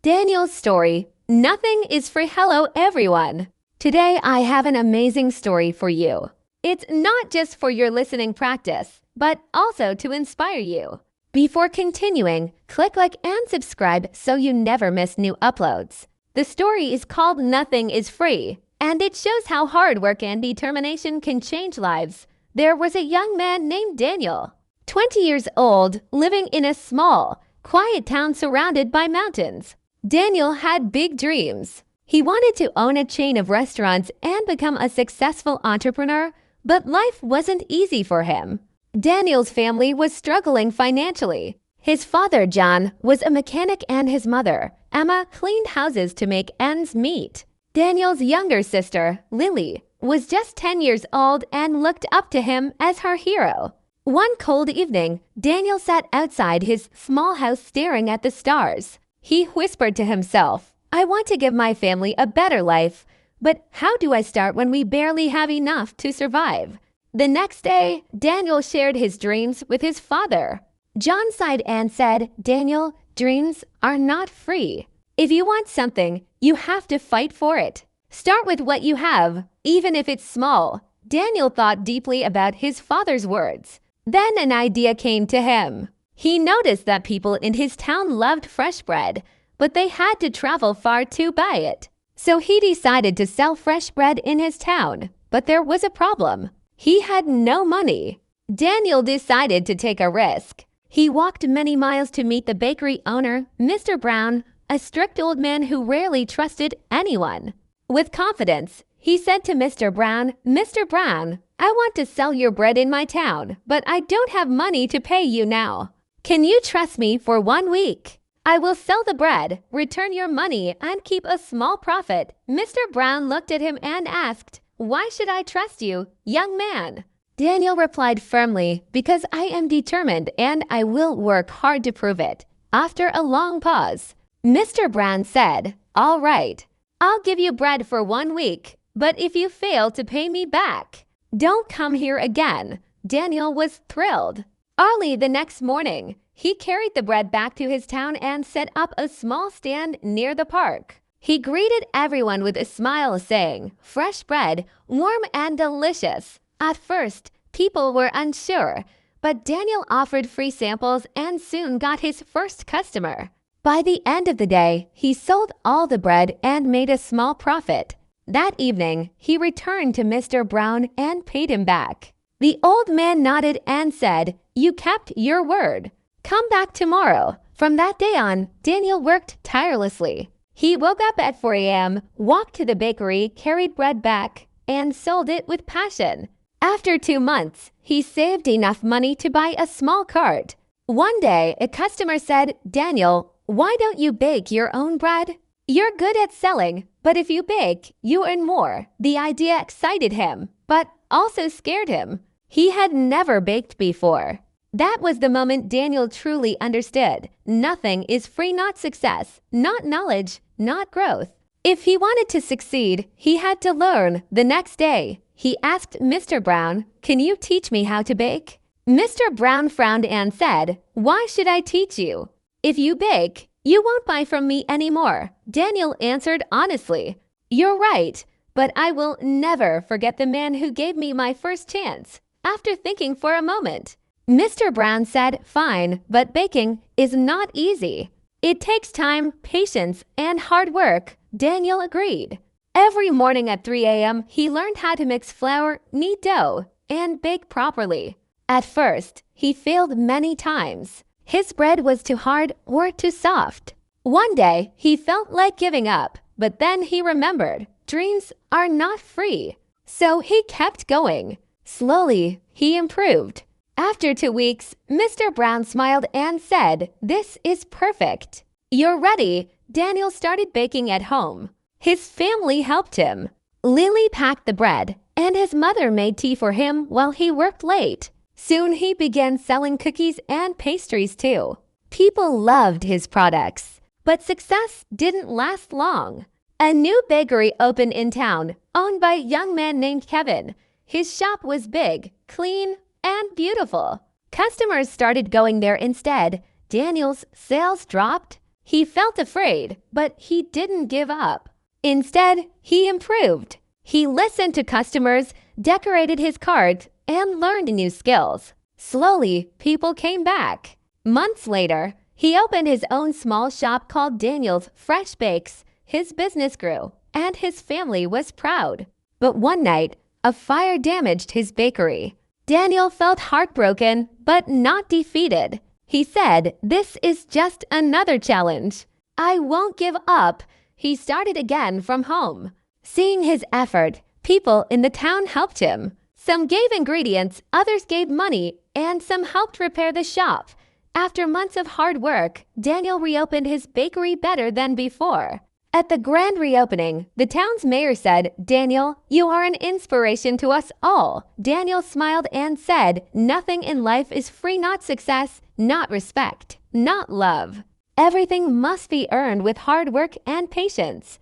Daniel's story, Nothing is Free. Hello, everyone. Today, I have an amazing story for you. It's not just for your listening practice, but also to inspire you. Before continuing, click like and subscribe so you never miss new uploads. The story is called Nothing is Free, and it shows how hard work and determination can change lives. There was a young man named Daniel, 20 years old, living in a small, quiet town surrounded by mountains. Daniel had big dreams. He wanted to own a chain of restaurants and become a successful entrepreneur, but life wasn't easy for him. Daniel's family was struggling financially. His father, John, was a mechanic and his mother, Emma, cleaned houses to make ends meet. Daniel's younger sister, Lily, was just 10 years old and looked up to him as her hero. One cold evening, Daniel sat outside his small house staring at the stars. He whispered to himself, "I want to give my family a better life, but how do I start when we barely have enough to survive?" The next day, Daniel shared his dreams with his father. John sighed and said, "Daniel, dreams are not free. If you want something, you have to fight for it. Start with what you have, even if it's small." Daniel thought deeply about his father's words. Then an idea came to him. He noticed that people in his town loved fresh bread, but they had to travel far to buy it. So he decided to sell fresh bread in his town, but there was a problem. He had no money. Daniel decided to take a risk. He walked many miles to meet the bakery owner, Mr. Brown, a strict old man who rarely trusted anyone. With confidence, he said to Mr. Brown, "Mr. Brown, I want to sell your bread in my town, but I don't have money to pay you now. Can you trust me for 1 week? I will sell the bread, return your money, and keep a small profit." Mr. Brown looked at him and asked, "Why should I trust you, young man?" Daniel replied firmly, "Because I am determined and I will work hard to prove it." After a long pause, Mr. Brown said, "All right, I'll give you bread for 1 week, but if you fail to pay me back, don't come here again." Daniel was thrilled. Early the next morning, he carried the bread back to his town and set up a small stand near the park. He greeted everyone with a smile, saying, "Fresh bread, warm and delicious." At first, people were unsure, but Daniel offered free samples and soon got his first customer. By the end of the day, he sold all the bread and made a small profit. That evening, he returned to Mr. Brown and paid him back. The old man nodded and said, "You kept your word. Come back tomorrow." From that day on, Daniel worked tirelessly. He woke up at 4 a.m., walked to the bakery, carried bread back, and sold it with passion. After 2 months, he saved enough money to buy a small cart. One day, a customer said, "Daniel, why don't you bake your own bread? You're good at selling, but if you bake, you earn more." The idea excited him, but also scared him. He had never baked before. That was the moment Daniel truly understood. Nothing is free, not success, not knowledge, not growth. If he wanted to succeed, he had to learn. The next day, he asked Mr. Brown, "Can you teach me how to bake?" Mr. Brown frowned and said, "Why should I teach you? If you bake, you won't buy from me anymore." Daniel answered honestly, "You're right, but I will never forget the man who gave me my first chance." After thinking for a moment, Mr. Brown said, "Fine, but baking is not easy. It takes time, patience, and hard work." Daniel agreed. Every morning at 3 a.m., he learned how to mix flour, knead dough, and bake properly. At first, he failed many times. His bread was too hard or too soft. One day, he felt like giving up, but then he remembered, dreams are not free. So he kept going. Slowly, he improved. After 2 weeks, Mr. Brown smiled and said, "This is perfect. You're ready." Daniel started baking at home. His family helped him. Lily packed the bread, and his mother made tea for him while he worked late. Soon he began selling cookies and pastries too. People loved his products, but success didn't last long. A new bakery opened in town, owned by a young man named Kevin. His shop was big, clean, and beautiful. Customers started going there instead. Daniel's sales dropped, He felt afraid, but he didn't give up. Instead, he improved. He listened to customers, decorated his cart, and learned new skills. Slowly, people came back. Months later, he opened his own small shop called Daniel's Fresh Bakes. His business grew, and his family was proud. But one night, a fire damaged his bakery. Daniel felt heartbroken, but not defeated. He said, "This is just another challenge. I won't give up." He started again from home. Seeing his effort, people in the town helped him. Some gave ingredients, others gave money, and some helped repair the shop. After months of hard work, Daniel reopened his bakery better than before. At the grand reopening, the town's mayor said, "Daniel, you are an inspiration to us all." Daniel smiled and said, "Nothing in life is free, not success, not respect, not love. Everything must be earned with hard work and patience."